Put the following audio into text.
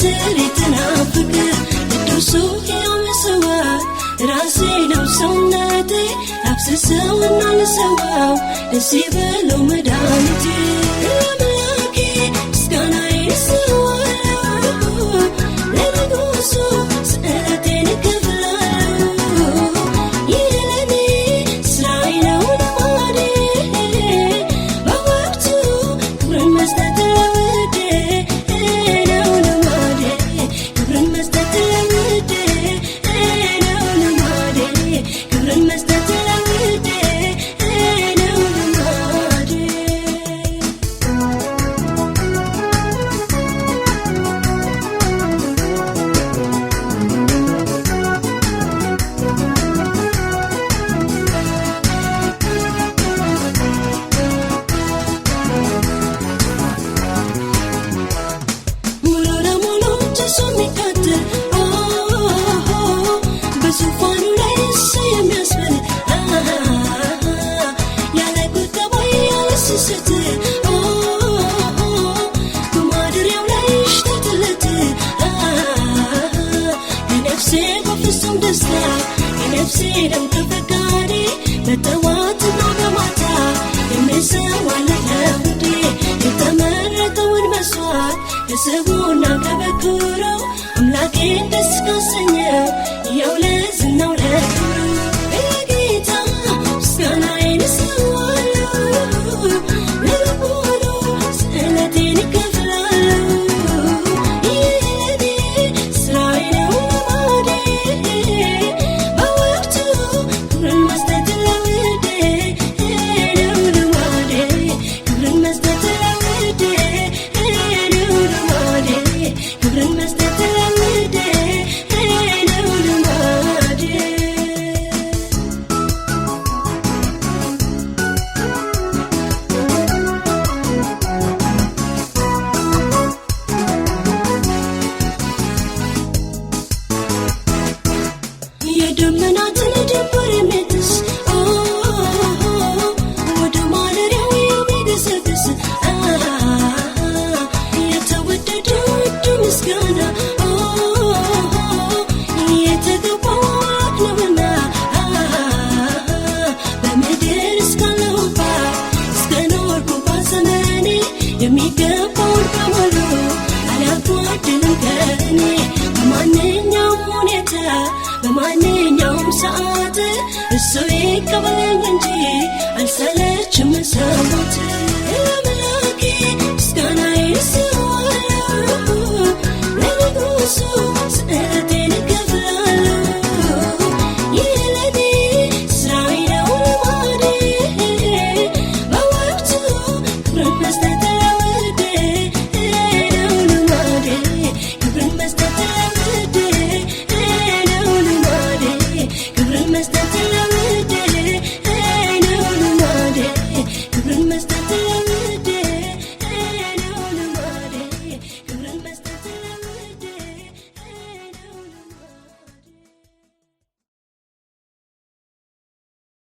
ትሪትናፍቅ ቅዱሱ ሕያው መስዋዕት ራሴ ነው ሰውነቴ አፍስሰውና ልሰዋው ደስ ይበለው መድኃኒቴ ለአምላኬ ምስጋናዬን እሰዋለሁ ለንጉሡ ስእለቴን እከፍላለሁ ይህ ለኔ ስራዬ ነው ልማዴ በወቅቱ ክብርን መስጠት ለውዴ ነው ልማዴ ክብርን መስጠት ለውዴ ነው ልማዴ ክብርን መስጠት ለውዴ ነው ልማዴ ሙሉ ለሙሉ ጭሱ የሚቃጠል በዙፋኑ ላይ እሱ የሚያስብል ያለ ቁጠባ ያለ ስስት በማደሪያው ላይ ይሽተትለት የነፍሴ በፍጹም ደስታ የነፍሴ ደም ከፈቃዴ በጠዋትና በማታ የምሰዋለት ለውዴ የተመረጠውን መስዋዕት ከስቡና ከበኩሩ አምላኬን ደስ ካሰኘው ያው ለዝናው ለክብሩ ለጌታ ምስጋናዬን እሰዋለሁ ለልቦኑ ስእለቴን እከፍላለሁ ይህ ለኔ ስራዬ ነው ልማዴ በወቅቱ ክብርን መስጠት ለውዴ ነው ልማዴ ክብርን መስጠት ለውዴ ነው ልማዴ ክብርን መስጠት ለውዴ ነው ልማዴ የደመናትን ድንበር የሚጥስ ወደ ማደሪያው የሚገሰግስ የተወደደ ውድ ምስጋና የተገባው ነውና በምድር እስካለሁባት እስከኖርኩባት ዘመኔ የሚገባውን በሙሉ አላጓድልም ከእኔ በማንኛውም ሁኔታ በማንኛውም ሰዓት እሱ ይቀበለኝ እንጂ አልሰለችም መሰዋት